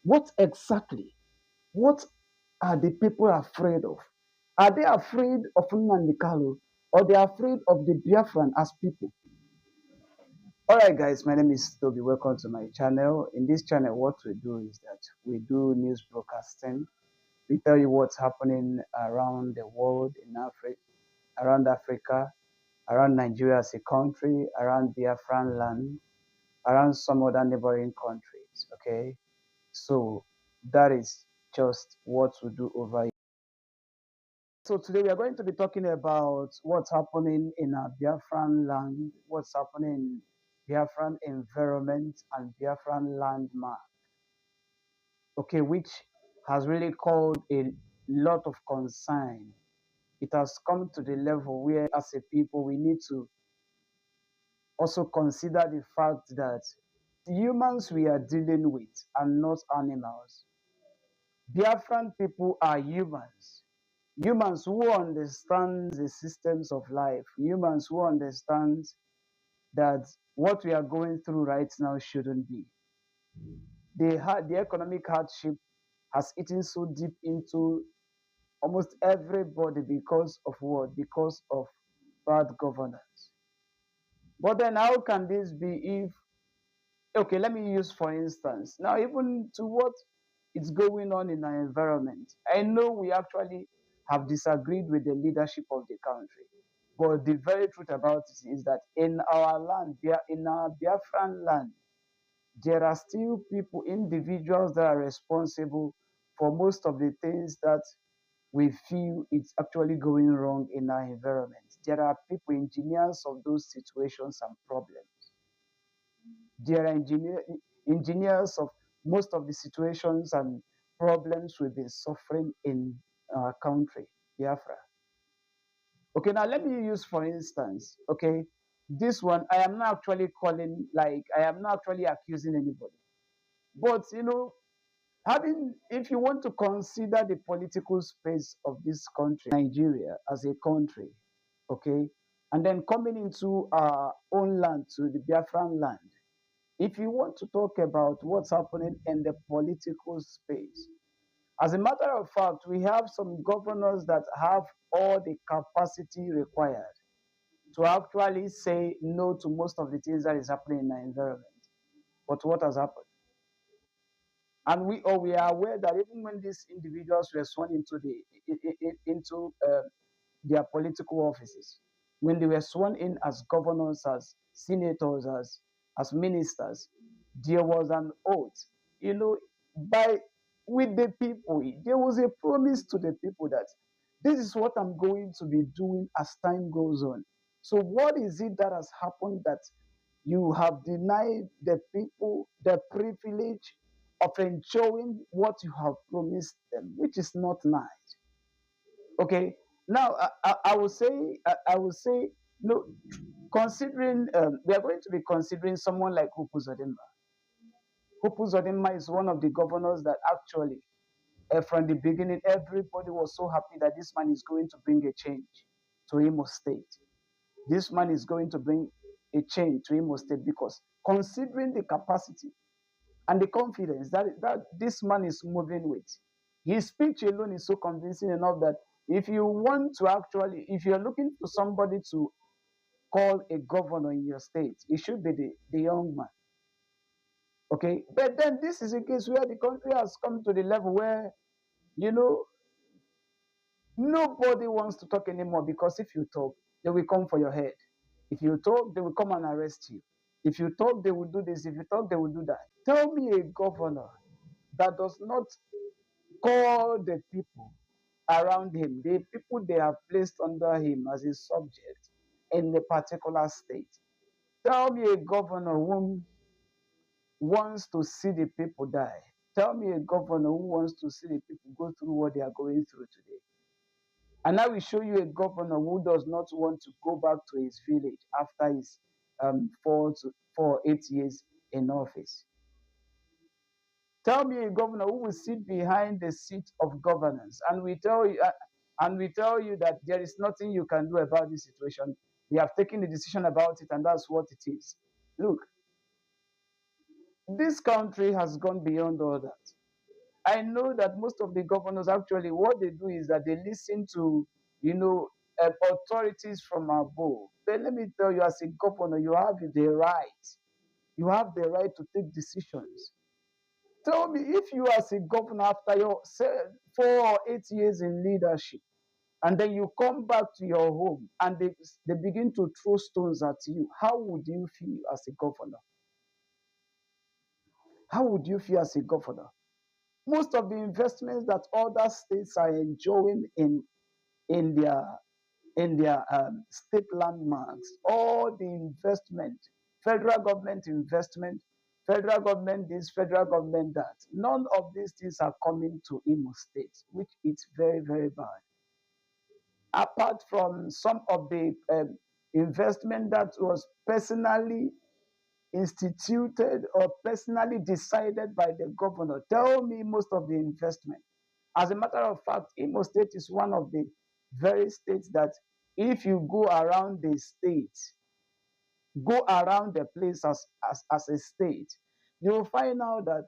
What exactly? What are the people afraid of? Are they afraid of Nnamdi Kanu, or they are afraid of the Biafran as people? All right, guys, my name is Toby. Welcome to my channel. In this channel, what we do is that we do news broadcasting. We tell you what's happening around the world, in Africa, around Nigeria as a country, around Biafran land, around some other neighboring countries. Okay, so that is just what we do over here. So today we are going to be talking about what's happening in our Biafran land, what's happening in Biafran environment and Biafran landmark. Okay, which has really called a lot of concern. It has come to the level where, as a people, we need to also consider the fact that the humans we are dealing with are not animals. Biafran people are humans. Humans who understand the systems of life, humans who understand that what we are going through right now shouldn't be. The economic hardship has eaten so deep into almost everybody because of what? Because of bad governance. But then how can this be if, okay, let me use for instance, now even to what is going on in our environment. I know we actually have disagreed with the leadership of the country. But the very truth about it is that in our land, in our Biafran land, there are still people, individuals that are responsible for most of the things that we feel it's actually going wrong in our environment. There are people, engineers of those situations and problems. There are engineers of most of the situations and problems we've been suffering in our country, Biafra. Okay, now let me use for instance, okay, this one, I am not actually calling, like, I am not actually accusing anybody. But, if you want to consider the political space of this country, Nigeria as a country, okay, and then coming into our own land, to the Biafran land, if you want to talk about what's happening in the political space, as a matter of fact, we have some governors that have all the capacity required to actually say no to most of the things that is happening in our environment. But what has happened? And we are aware that even when these individuals were sworn into their political offices, when they were sworn in as governors, as senators, as ministers, there was an oath, you know, by with the people. There was a promise to the people that this is what I'm going to be doing as time goes on. So what is it that has happened that you have denied the people the privilege of enjoying what you have promised them, which is not nice? Okay. Now, I will say, no, considering we are going to be considering someone like Uzordimma. Uzordimma is one of the governors that actually, from the beginning, everybody was so happy that this man is going to bring a change to Imo State. This man is going to bring a change to Imo State because, considering the capacity and the confidence that this man is moving with, his speech alone is so convincing enough that if you want to actually, if you're looking for somebody to call a governor in your state, it should be the young man. Okay. But then this is a case where the country has come to the level where, you know, nobody wants to talk anymore, because if you talk, they will come for your head. If you talk, they will come and arrest you. If you talk, they will do this. If you talk, they will do that. Tell me a governor that does not call the people around him, the people they have placed under him as a subject in a particular state. Tell me a governor who wants to see the people die. Tell me a governor who wants to see the people go through what they are going through today. And I will show you a governor who does not want to go back to his village after his 8 years in office. Tell me a governor who will sit behind the seat of governance and we tell you that there is nothing you can do about this situation. We have taken the decision about it, and that's what it is. Look, this country has gone beyond all that. I know that most of the governors actually what they do is that they listen to, you know, authorities from above. But let me tell you, as a governor, you have the right. You have the right to take decisions. Tell me, if you as a governor after your 4 or 8 years in leadership, and then you come back to your home and they begin to throw stones at you, how would you feel as a governor? How would you feel as a governor? Most of the investments that other states are enjoying in their state landmarks, all the investment, federal government investment, federal government this, federal government that, none of these things are coming to Imo State, which is very, very bad. Apart from some of the investment that was personally instituted or personally decided by the governor. Tell me most of the investment. As a matter of fact, Imo State is one of the very states that if you go around the state, go around the place as a state, you'll find out that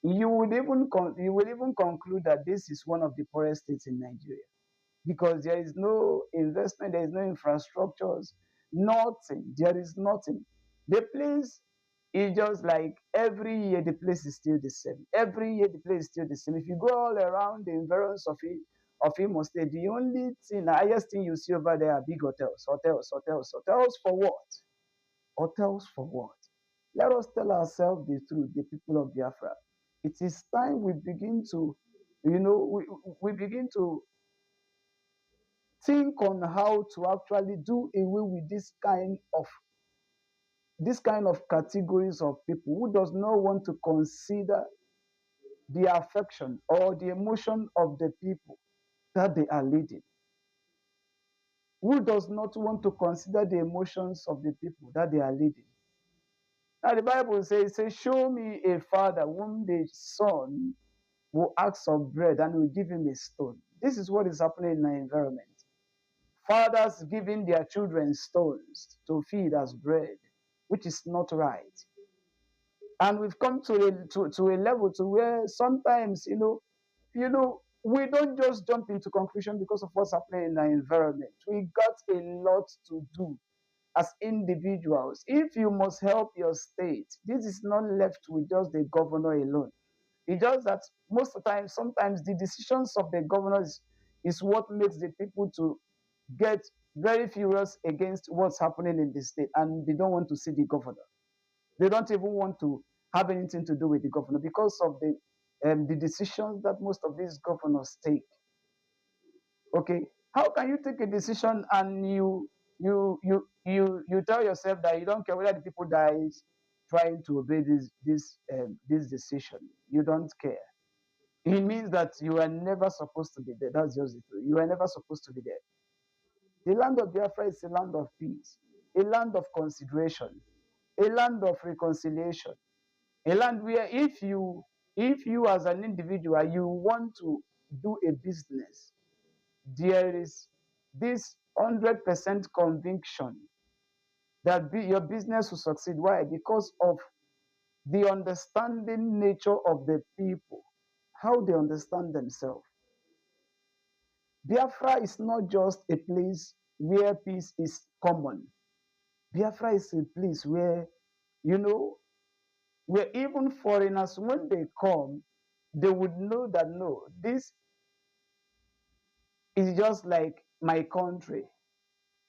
you will even conclude that this is one of the poorest states in Nigeria because there is no investment, there is no infrastructures, nothing. There is nothing. The place is just like every year the place is still the same. Every year the place is still the same. If you go all around the environs of Imo State, the only thing, the highest thing you see over there are big hotels, hotels, hotels, hotels for what? Hotels for what? Let us tell ourselves the truth, the people of Biafra. It is time we begin to, we begin to think on how to actually do away with this kind of categories of people who does not want to consider the affection or the emotion of the people that they are leading, who does not want to consider the emotions of the people that they are leading. Now the Bible says, show me a father whom the son will ask of bread and will give him a stone. This is what is happening in our environment. Fathers giving their children stones to feed as bread, which is not right. And we've come to a level to where sometimes, we don't just jump into conclusion because of what's happening in our environment. We got a lot to do as individuals. If you must help your state, this is not left with just the governor alone. It's just that most of the time, sometimes the decisions of the governors is what makes the people to get very furious against what's happening in the state, and they don't want to see the governor. They don't even want to have anything to do with the governor because of the decisions that most of these governors take. Okay, how can you take a decision and you tell yourself that you don't care whether the people dies trying to obey this decision? You don't care. It means that you are never supposed to be there. That's just the truth. You are never supposed to be there. The land of Biafra is a land of peace, a land of consideration, a land of reconciliation, a land where if you as an individual you want to do a business, there is this 100% conviction that your business will succeed. Why? Because of the understanding nature of the people, how they understand themselves. Biafra is not just a place where peace is common. Biafra is a place you know, where even foreigners, when they come, they would know that no, this is just like my country.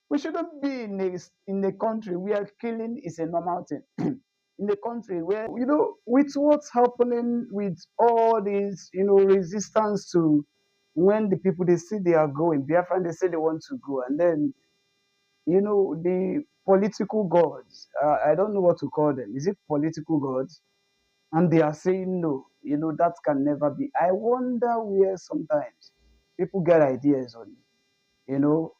We shouldn't be in a country where killing is a normal thing. In a country where, with what's happening with all this, resistance to when the people they see they are going, Biafran they say they want to go, and then the political gods, I don't know what to call them. Is it political gods? And they are saying no, that can never be. I wonder where sometimes people get ideas on, you know.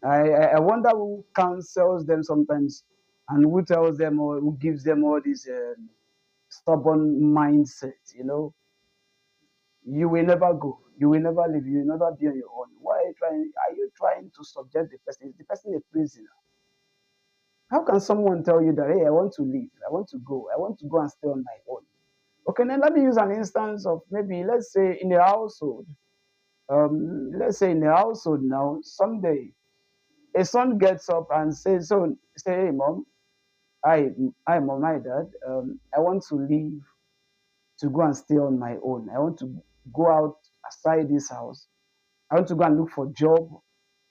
I wonder who counsels them sometimes and who tells them or who gives them all this stubborn mindset, You will never go, you will never leave, you will never be on your own. Why are you trying to subject the person? Is the person a prisoner? How can someone tell you that, hey, I want to leave, I want to go and stay on my own? Okay, then let me use an instance of maybe, let's say, in a household. Let's say in a household now, someday a son gets up and says, "So, say, hey, mom, I, mom, my dad, I want to leave to go and stay on my own. I want to go out outside this house. I want to go and look for a job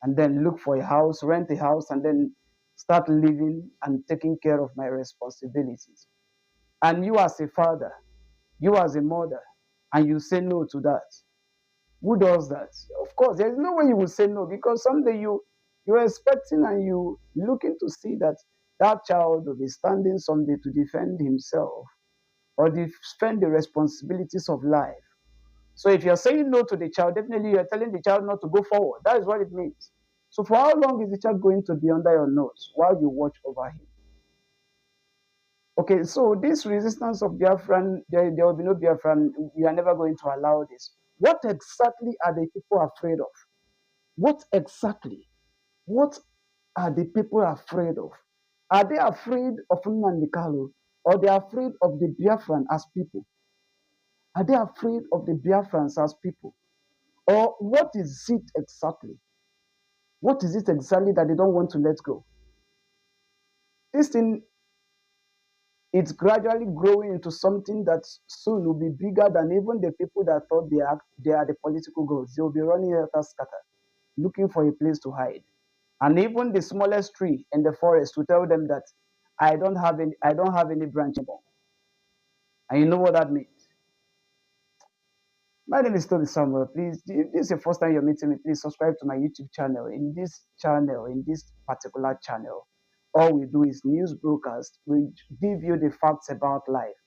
and then look for a house, rent a house, and then start living and taking care of my responsibilities." And you as a father, you as a mother, and you say no to that. Who does that? Of course, there's no way you will say no, because someday you're expecting and you looking to see that that child will be standing someday to defend himself or defend the responsibilities of life. So if you're saying no to the child, definitely you're telling the child not to go forward. That is what it means. So for how long is the child going to be under your nose while you watch over him? Okay, so this resistance of Biafran, there will be no Biafran. You are never going to allow this. What exactly are the people afraid of? What exactly? What are the people afraid of? Are they afraid of Nnamdi Kanu, or they are afraid of the Biafran as people? Are they afraid of the Biafrans as people? Or what is it exactly? What is it exactly that they don't want to let go? This thing, it's gradually growing into something that soon will be bigger than even the people that thought they are the political gods. They will be running helter scatter, looking for a place to hide. And even the smallest tree in the forest will tell them that I don't have any branch anymore. And you know what that means. My name is Toby Samuel. Please, if this is the first time you're meeting me, please subscribe to my YouTube channel. In this particular channel, all we do is news broadcast. We give you the facts about life.